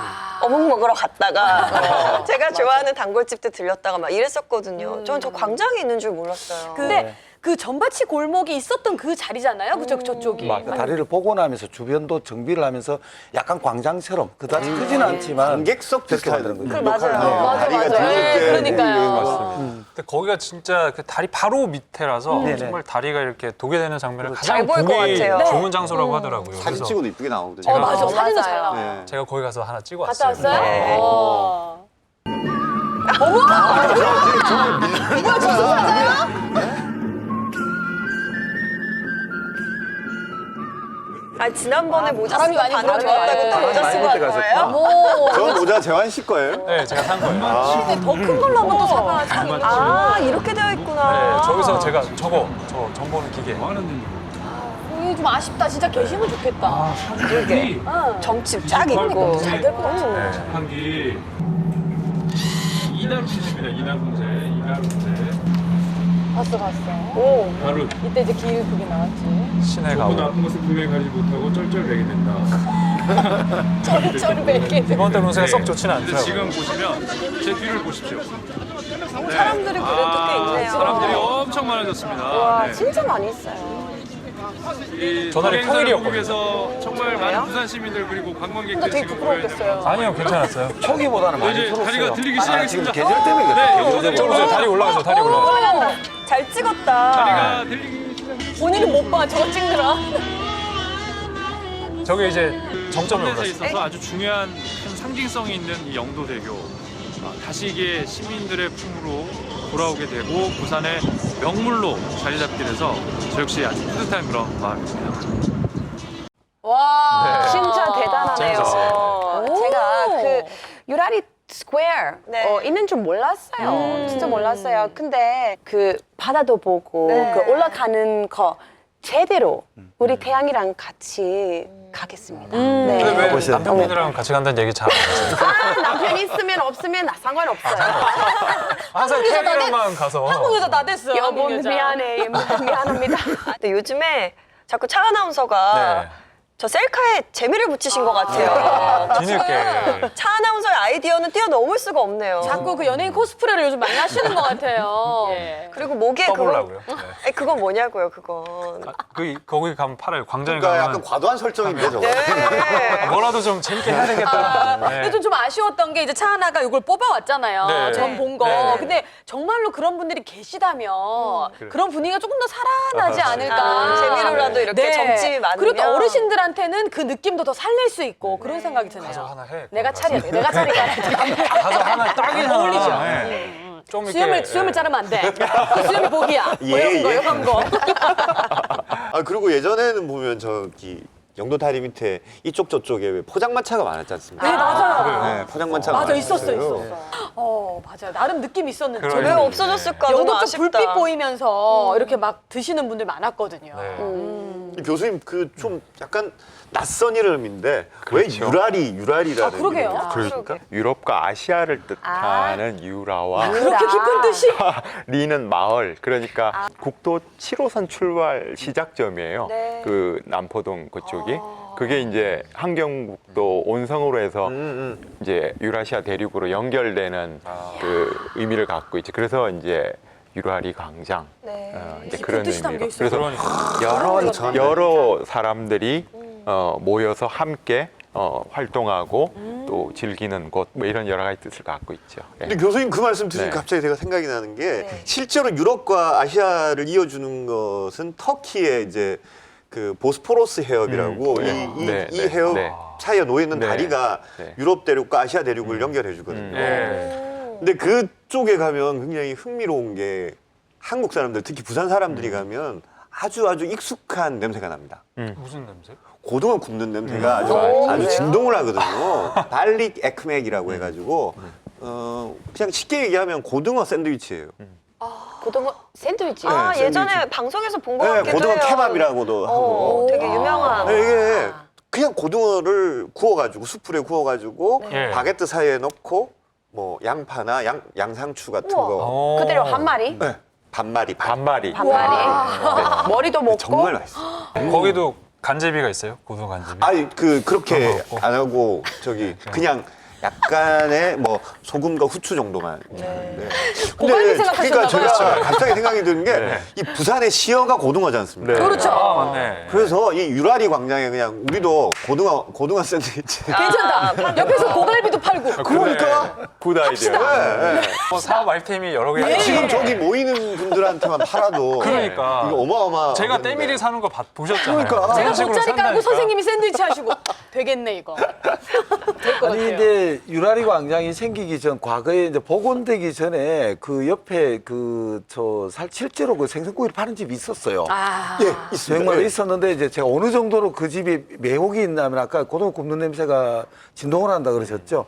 어묵 먹으러 갔다가 제가 좋아하는 단골집도 들렸다가 막 이랬었거든요. 저는 저 광장에 있는 줄 몰랐어요. 근데 그 전바치 골목이 있었던 그 자리잖아요. 그죠? 저쪽이. 다리를 보고 나면서 주변도 정비를 하면서 약간 광장처럼 그다지 크진 않지만 관객석 그렇게 만드는 거죠. 맞아요. 맞아, 다리가 맞아. 들릴 때 그러니까요. 근데 거기가 진짜 그 다리 바로 밑에라서 네네. 정말 다리가 이렇게 도개되는 장면을 잘 가장 보일 것 보기 같아요. 좋은 장소라고 하더라고요. 사진 그래서 찍어도 이쁘게 나오거든요. 어, 맞아. 사진도 잘 맞아요. 나와. 네. 제가 거기 가서 하나 찍어 갔다 왔어요. 왔어요? 네. 어. 아 지난번에 모자 바람이 쓰고 많이 반응 불어요. 좋았다고 또 모자 많이 쓰고 불 때가 한 거예요? 뭐. 저 모자 재환 씨 거예요? 네, 제가 산 거예요. 근데 더 큰 걸로 한번 또 사봐. 참 있는 거. 아 이렇게 되어 있구나. 네, 저기서 제가 저 점 보는 기계. 이게 좀 아쉽다. 진짜 계시면 좋겠다. 그러게. 점집 쫙 있고. 잘 될 것 같아. 네. 한기 이나루입니다. 이나루제. 봤어, 봤어. 오. 바로 이때 이제 길 그게 나왔지. 신의 조금 가오. 나쁜 것을 분명히 가지 못하고 쩔쩔매게 된다. 쩔쩔 매게 돼. 이번 때 운세가 썩 좋지는 근데 않더라고요. 지금 보시면 제 뒤를 보십시오. 사람들이 그래도 꽤 있네요. 사람들이 엄청 많아졌습니다. 와, 네. 진짜 많이 있어요. 이 전날이 행사를 평일이었거든요. 보기 위해서 정말 많은 부산 시민들 그리고 혼자 관광객들이 되게 지금 모여 있는 부끄럽겠어요. 아니요, 괜찮았었어요. 초기보다는 많이 이제 다리가 줄었어요. 들리기 지금 시작했습니다. 계절 때문에 네, 그래요. 계절 저 보세요, 다리 올라가죠, 다리 올라가죠. 잘 찍었다. 다리가 들리기 시작. 본인은 못 봐. 저거 찍느라. 저게 이제 정점에 데에 올랐어요. 있어서 아주 중요한 큰 상징성이 있는 이 영도대교 다시 이게 시민들의 품으로 돌아오게 되고 부산의 명물로 자리 잡게 돼서 저 역시 아주 뿌듯한 그런 마음입니다. 와. 네. 진짜 대단하네요. 재밌었어요. 제가 그 유라리 스퀘어 네. 있는 줄 몰랐어요. 진짜 몰랐어요. 근데 그 바다도 보고 네. 그 올라가는 거 제대로 우리 태양이랑 같이 가겠습니다. 네. 근데 왜 가보세요. 남편분이랑 같이 간다는 얘기 잘 안 하세요? 아, 남편이 있으면 없으면 상관없어요. 항상 캐리어만 가서. 한국에서 다 됐어요. 여보 한국 여자. 미안해, 미안합니다. 근데 요즘에 자꾸 차 아나운서가 네. 저 셀카에 재미를 붙이신 것 같아요. 뒤늦게. 차 아나운서의 아이디어는 뛰어넘을 수가 없네요. 자꾸 그 연예인 코스프레를 요즘 많이 하시는 것 같아요. 예. 그리고 목에 떠보려고요. 그건 네. 아니, 그건 뭐냐고요, 그건. 거기 가면 팔아요. 광장에 그러니까 가면 약간 과도한 설정인데 저거. 네. 뭐라도 좀 재밌게 해야 되겠다. 네. 근데 좀 아쉬웠던 게 이제 차 하나가 이걸 뽑아왔잖아요. 네. 전 본 거. 네, 네. 근데 정말로 그런 분들이 계시다면 그런 분위기가 조금 더 살아나지 않을까. 아, 재미로라도 이렇게 점집이 많으면. 그리고 또 어르신들한테는 그 느낌도 더 살릴 수 있고 그런 생각이 드네요. 가서 하나 해. 내가 차려, 내가 차리가. 가서 하나 딱이 어울리죠. 좀 이렇게. 수염을 자르면 안 돼. 수염이 복이야. 뭐 예, 이런 거, 예. 이런 거. 아 그리고 예전에는 보면 저기 영도 다리 밑에 이쪽 저쪽에 왜 포장마차가 많았지 않습니까? 네, 맞아요. 네, 포장마차가 맞아, 있었어, 많았어요. 있었어. 맞아요. 나름 느낌 있었는데. 그러네. 왜 없어졌을까? 너무 영도 쪽 아쉽다. 불빛 보이면서 이렇게 막 드시는 분들 많았거든요. 네. 교수님 그 좀 약간 낯선 이름인데 그렇죠. 왜 유라리라는 아, 그러게요. 이름이 그러니까? 유럽과 아시아를 뜻하는 유라와 그렇게 깊은 뜻이. 리는 마을, 그러니까 국도 7호선 출발 시작점이에요. 네. 그 남포동 그쪽이. 그게 이제 한경국도 온성으로 해서 이제 유라시아 대륙으로 연결되는 그 의미를 갖고 있죠. 그래서 이제 유라리 광장 네. 이제 깊은 그런 뜻이 담겨 의미로. 있어요. 그래서 여러 사람들이 모여서 함께 활동하고 또 즐기는 곳 뭐 이런 여러 가지 뜻을 갖고 있죠. 예. 근데 교수님 그 말씀 들으니까 네. 갑자기 제가 생각이 나는 게 네. 실제로 유럽과 아시아를 이어주는 것은 터키의 이제 그 보스포러스 해협이라고 이 네, 네, 해협 네. 사이에 놓여 있는 네. 다리가 네. 유럽 대륙과 아시아 대륙을 연결해 주거든요. 네. 근데 그쪽에 가면 굉장히 흥미로운 게 한국 사람들 특히 부산 사람들이 가면 아주 익숙한 냄새가 납니다. 무슨 냄새? 고등어 굽는 냄새가 아주 그래요? 진동을 하거든요. 발릭 에크맥이라고 해가지고 그냥 쉽게 얘기하면 고등어 샌드위치예요. 고등어 샌드위치. 아, 네, 예전에 샌드위치. 방송에서 본 것 네, 같기도 고등어 해요. 케밥이라고도 하고. 되게 유명한. 네, 이게 그냥 고등어를 구워가지고 숯불에 구워가지고 네. 바게트 사이에 넣고 뭐 양파나 양상추 같은 거 그대로 한 마리? 네, 반마리 반마리. 한 마리. 머리도 먹고. 정말 맛있어. 거기도 간제비가 있어요? 고등어 간제비? 아니 그렇게 그런 거 없고. 안 하고 저기 그냥 약간의 뭐 소금과 후추 정도만. 네. 고갈비 그러니까 생각하셨나 제가 봐요. 갑자기 생각이 드는 게 네. 이 부산의 시어가 고등어지 않습니까? 네. 그렇죠. 아, 맞네. 그래서 이 유라리 광장에 그냥 우리도 고등어 샌드위치. 괜찮다. 옆에서 고갈비도 팔고. 그러니까 굿 아이디어. 네, 네. 사업 아이템이 여러 개. 아니, 지금 저기 모이는 분들한테만 팔아도 그러니까. 이거 어마어마. 제가 때밀이 사는 거 보셨잖아요. 그러니까. 제가 그런 식으로 돗자리 깔고 산다니까. 선생님이 샌드위치 하시고. 되겠네, 이거. 될 것 아니 같아요. 근데 유라리 광장이 생기기 전 과거에 이제 복원되기 전에 그 옆에 실제로 그 생선구이를 파는 집이 있었어요. 아. 예, 있습니다. 정말 예. 있었는데 이제 제가 어느 정도로 그 집이 매혹이 있냐면 아까 고등어 굽는 냄새가 진동을 한다 그러셨죠.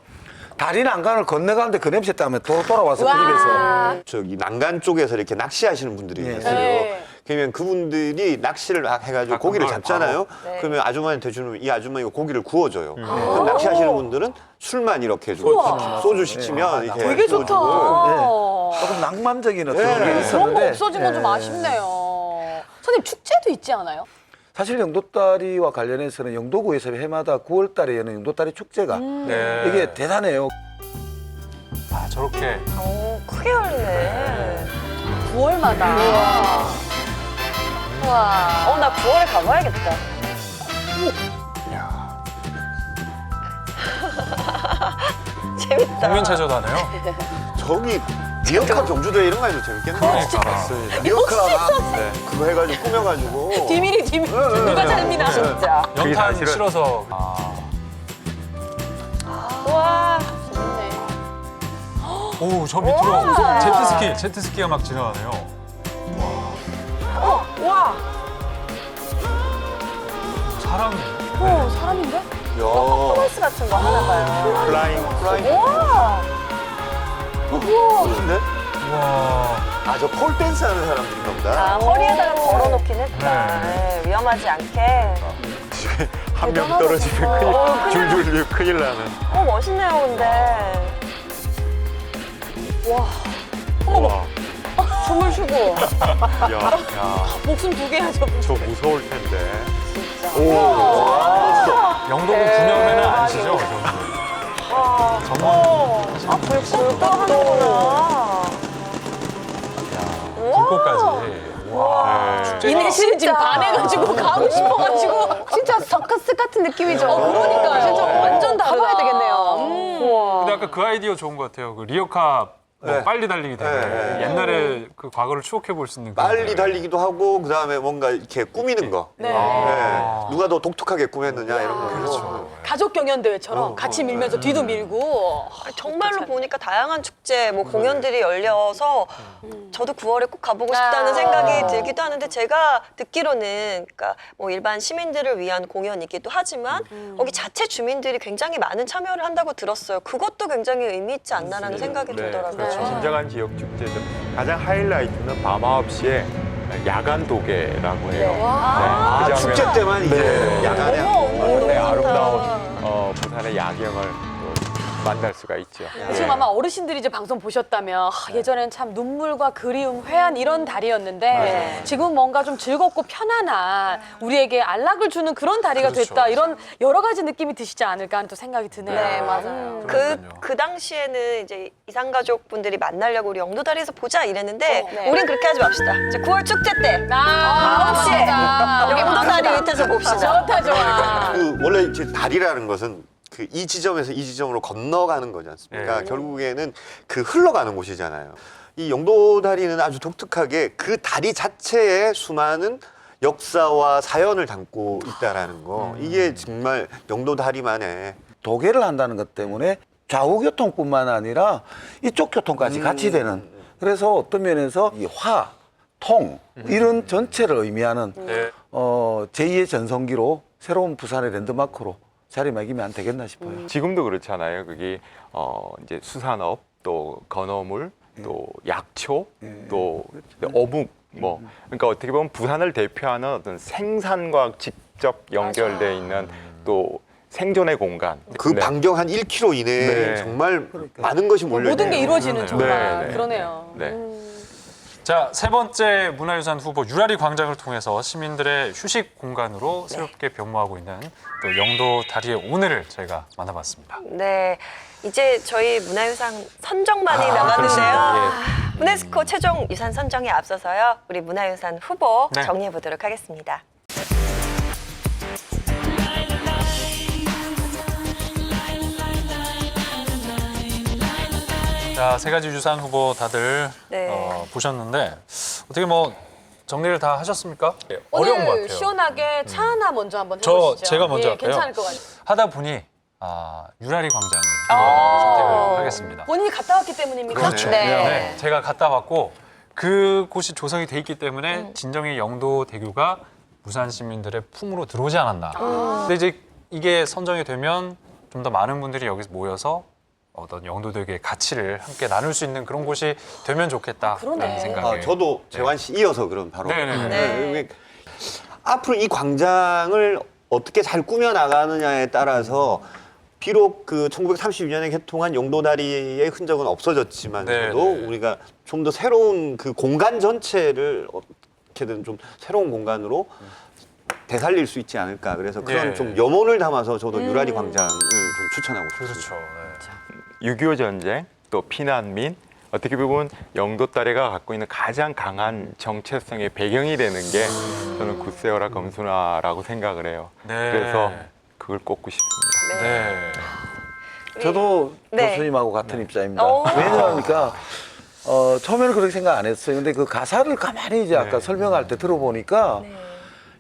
다리 난간을 건너가는데 그 냄새 때문에 돌아와서 그 집에서 저기 난간 쪽에서 이렇게 낚시하시는 분들이 예. 계세요. 네. 그러면 그분들이 낚시를 막 해가지고 고기를 잡잖아요. 그러면 아주머니한테 주면 이 아주머니가 고기를 구워줘요. 그럼 낚시하시는 분들은 술만 이렇게 해주고 소주 시키면 이렇게 되게 좋다. 구워주고. 조금 낭만적인 어떤 네. 게 그런 거 있었는데 없어진 건 좀 예. 아쉽네요. 선생님, 축제도 있지 않아요? 사실 영도다리와 관련해서는 영도구에서 해마다 9월 달에 여는 영도다리 축제가 네. 이게 대단해요. 아, 저렇게. 크게 열리네. 9월마다. 와. 나 9월에 가봐야겠다. 재밌다. 국민체조도 하네요. 저기 리어카 경주대회 이런 거 해도 재밌겠네. 그러니까. 리어카가 그거 해가지고 꾸며가지고. 디미리. 누가 잘미나. 진짜. 그게 연탄 사실은- 실어서. 와. 좋네. 오, 저 밑으로 제트스키가 막 지나가네요. 와. 사람이에요. 사람인데? 야. 퍼포먼스 같은 거 하나 봐요. 플라잉. 와. 멋진데? 우와. 저 폴댄스 하는 사람들인가 보다. 허리에다가 걸어놓긴 했다. 네, 위험하지 않게. 한 명 떨어지면 줄줄 큰일 나는. 멋있네요, 근데. 와, 숨을 쉬고 야, 목숨 2개 하죠. 저 무서울 텐데. 영도군 분야면은 아시죠? 전문 불꽃도 하는구나. 불꽃까지. 와. 이내 씨는 지금 반해가지고 가고 싶어가지고 진짜 서커스 같은 느낌이죠. 그러니까요. 진짜 완전 다르다. 가봐야 되겠네요. 근데 아까 그 아이디어 좋은 것 같아요. 그 리어카 뭐 네. 빨리 달리기 대회. 네. 옛날에 그 과거를 추억해 볼 수 있는 그런 빨리 대회. 달리기도 하고 그다음에 뭔가 이렇게 꾸미는 거. 네. 누가 더 독특하게 꾸몄느냐 이런 거. 그렇죠. 가족 경연 대회처럼 같이 밀면서 뒤도 밀고. 정말로 보니까 다양한 축제, 뭐 공연들이 열려서 저도 9월에 꼭 가보고 싶다는 생각이 들기도 하는데 제가 듣기로는 그러니까 뭐 일반 시민들을 위한 공연이기도 하지만 거기 자체 주민들이 굉장히 많은 참여를 한다고 들었어요. 그것도 굉장히 의미 있지 않나라는 생각이 들더라고요. 그렇죠. 진정한 지역 축제죠. 가장 하이라이트는 밤 9시에 야간 도계라고 해요. 네, 그 장면. 축제 때만 이제 야간에 네, 아름다운 부산의 야경을 또 만날 수가 있죠. 지금 아마 어르신들이 이제 방송 보셨다면 예전엔 참 눈물과 그리움, 회한 이런 달이었는데 지금 뭔가 좀 즐겁고 편안한 우리에게 안락을 주는 그런 다리가 그렇죠. 됐다. 이런 여러 가지 느낌이 드시지 않을까 하는 또 생각이 드네요. 네, 맞아요. 그 당시에는 이제 이산가족분들이 만나려고 우리 영도다리에서 보자 이랬는데 네. 우린 그렇게 하지 맙시다. 이제 9월 축제 때 아, 9시에 맞아. 영도다리 밑에서 봅시다. 좋다, 좋아. 그 원래 이제 다리라는 것은 그 이 지점에서 이 지점으로 건너가는 거지 않습니까? 네. 결국에는 그 흘러가는 곳이잖아요. 이 영도 다리는 아주 독특하게 그 다리 자체에 수많은 역사와 사연을 담고 있다라는 거. 이게 정말 영도 다리만의 도계를 한다는 것 때문에 좌우 교통뿐만 아니라 이쪽 교통까지 같이 되는. 그래서 어떤 면에서 이 화, 통 이런 전체를 의미하는 네. 제2의 전성기로 새로운 부산의 랜드마크로 자리매김하면 되겠나 싶어요. 지금도 그렇잖아요. 그게 이제 수산업, 또 건어물, 또 약초, 또 어묵 뭐 그러니까 어떻게 보면 부산을 대표하는 어떤 생산과 직접 연결돼 있는 또 생존의 공간. 그 네. 반경 한 1km 이내에 네. 정말 많은 것이 몰려 모든 게 있네요. 이루어지는 정말 네, 네. 그러네요. 네. 자, 세 번째 문화유산 후보 유라리 광장을 통해서 시민들의 휴식 공간으로 새롭게 변모하고 있는 또 영도 다리의 오늘을 저희가 만나봤습니다. 네, 이제 저희 문화유산 선정만이 남았는데요. 그렇습니다. 유네스코 최종 유산 선정에 앞서서요. 우리 문화유산 후보 네. 정리해 보도록 하겠습니다. 자, 세 가지 유산 후보 다들 네. 보셨는데 어떻게 뭐 정리를 다 하셨습니까? 어려운 것 오늘 같아요. 시원하게 차 하나 먼저 한번 해보시죠. 제가 먼저 예, 할까요? 괜찮을 것 같아요. 하다 보니 유라리 광장을 선택을 하겠습니다. 본인이 갔다 왔기 때문입니까? 그렇죠. 네. 네, 제가 갔다 왔고 그곳이 조성이 돼 있기 때문에 진정의 영도 대교가 부산 시민들의 품으로 들어오지 않았나. 근데 이제 이게 선정이 되면 좀 더 많은 분들이 여기서 모여서 어떤 영도대교의 가치를 함께 나눌 수 있는 그런 곳이 되면 좋겠다라는 그러네. 생각에. 저도 재환 씨 이어서 그럼 바로. 네네네. 네. 앞으로 이 광장을 어떻게 잘 꾸며 나가느냐에 따라서 비록 그 1932년에 개통한 영도다리의 흔적은 없어졌지만서도 네, 네. 우리가 좀 더 새로운 그 공간 전체를 어떻게든 좀 새로운 공간으로 되살릴 수 있지 않을까. 그래서 그런 예. 좀 염원을 담아서 저도 유라리 광장을 좀 추천하고 싶습니다. 그렇죠. 네. 6.25 전쟁, 또 피난민, 어떻게 보면 영도다리가 갖고 있는 가장 강한 정체성의 배경이 되는 게 저는 굿세어라 검순화라고 생각을 해요. 네. 그래서 그걸 꼽고 싶습니다. 네. 저도 네. 교수님하고 같은 입장입니다. 오. 왜냐하니까 처음에는 그렇게 생각 안 했어요. 근데 그 가사를 가만히 이제 아까 설명할 때 들어보니까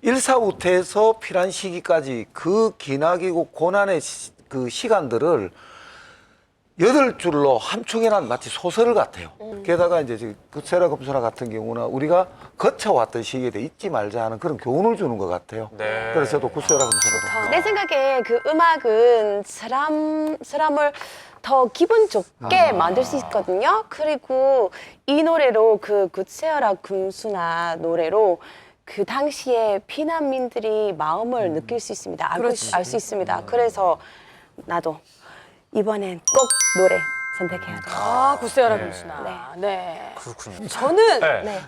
일사후퇴에서 피란 시기까지 그 기나기고 고난의 그 시간들을 8줄로 함축해놓은 마치 소설 같아요. 게다가 이제 굿세어라 검순화 같은 경우는 우리가 거쳐왔던 시기에 대해 잊지 말자 하는 그런 교훈을 주는 것 같아요. 네. 그래서 저도 굿세어라 검순화. 내 생각에 그 음악은 사람을 더 기분 좋게 만들 수 있거든요. 그리고 이 노래로 그 굿세어라 금수나 노래로 그 당시에 피난민들이 마음을 느낄 수 있습니다. 알 수 있습니다. 그래서 나도 이번엔 꼭 노래 선택해야 돼요. 아, 구세어라 금수나. 네. 그렇군요. 저는 네.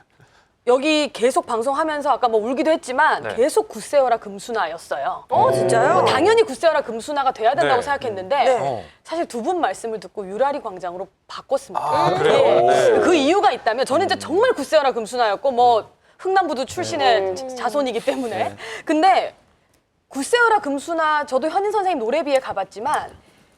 여기 계속 방송하면서 아까 뭐 울기도 했지만 네. 계속 구세어라 금수나였어요. 진짜요? 당연히 구세어라 금수나가 돼야 된다고 네. 생각했는데 네. 사실 두 분 말씀을 듣고 유라리 광장으로 바꿨습니다. 아, 그래요? 네. 그 이유가 있다면 저는 이제 정말 구세어라 금수나였고 뭐 흥남부두 출신의 자손이기 때문에 근데 구세어라 금수나 저도 현인 선생님 노래비에 가봤지만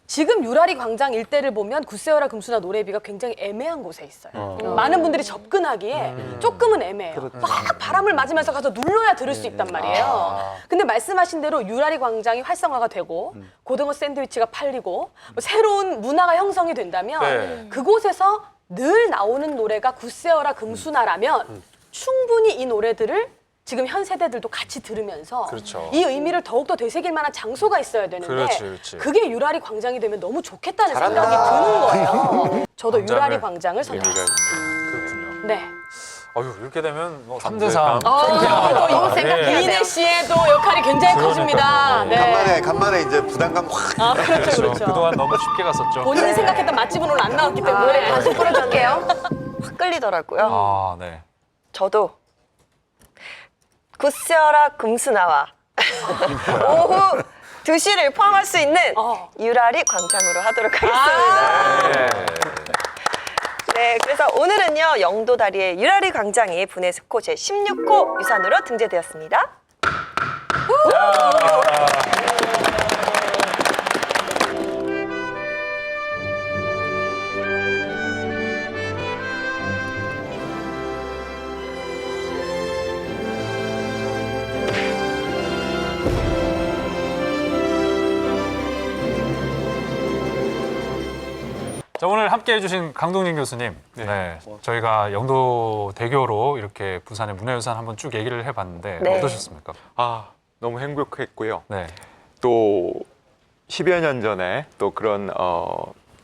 지금 유라리 광장 일대를 보면 구세어라 금수나 노래비가 굉장히 애매한 곳에 있어요. 많은 분들이 접근하기에 조금은 애매해요. 막 바람을 맞으면서 가서 눌러야 들을 수 있단 말이에요. 근데 말씀하신 대로 유라리 광장이 활성화가 되고 고등어 샌드위치가 팔리고 뭐 새로운 문화가 형성이 된다면 네. 그곳에서 늘 나오는 노래가 구세어라 금수나라면 충분히 이 노래들을 지금 현 세대들도 같이 들으면서 그렇죠. 이 의미를 더욱더 되새길 만한 장소가 있어야 되는데 그렇지. 그게 유라리 광장이 되면 너무 좋겠다는 생각이 드는 거예요. 저도 광장을 유라리 광장을 선택했습니다. 그렇군요. 네. 어휴, 이렇게 되면 뭐 3대3. 또 이인혜 씨의 또 역할이 굉장히 커집니다. 네. 간만에 이제 부담감 확. 아, 그렇죠. 그동안 너무 쉽게 갔었죠. 본인이 생각했던 맛집은 오늘 안 나왔기 때문에 다시 풀어줄게요. 확 끌리더라고요. 아, 네. 저도 구세어라 금수나와 오후 2시를 포함할 수 있는 유라리 광장으로 하도록 하겠습니다. 네, 그래서 오늘은요 영도다리의 유라리 광장이 부네스코 제16호 유산으로 등재되었습니다. 자, 오늘 함께 해주신 강동진 교수님, 네. 저희가 영도대교로 이렇게 부산의 문화유산 한번 쭉 얘기를 해봤는데 네. 어떠셨습니까? 아, 너무 행복했고요. 네. 또 10여 년 전에 또 그런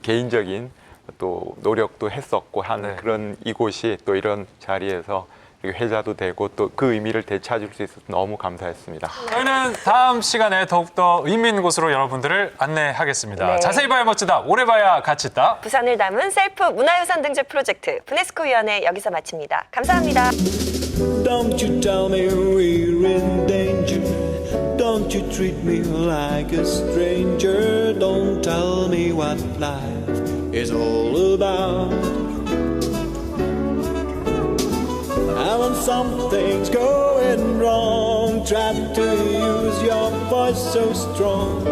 개인적인 또 노력도 했었고 한 네. 그런 이곳이 또 이런 자리에서 이렇게 회자도 되고 또 그 의미를 되찾을 수 있어서 너무 감사했습니다. 저희는 다음 시간에 더욱더 의미 있는 곳으로 여러분들을 안내하겠습니다. 네. 자세히 봐야 멋지다, 오래 봐야 가치 있다. 부산을 담은 셀프 문화유산 등재 프로젝트 부네스코 위원회 여기서 마칩니다. 감사합니다. Don't you tell me we're in danger. Don't you treat me like a stranger. Don't tell me what life is all about. And when something's going wrong, try to use your voice so strong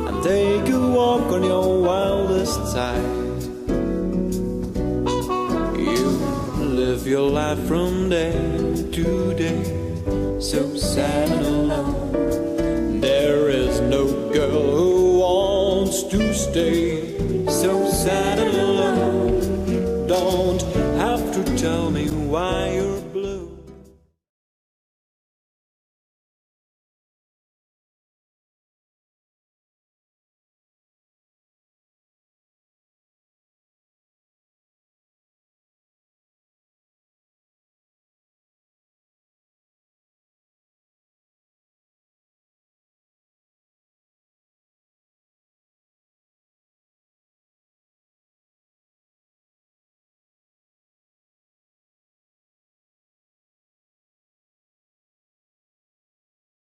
and take a walk on your wildest side. You live your life from day to day, so sad and alone. There is no girl who wants to stay so sad and alone. Don't have to tell me why you're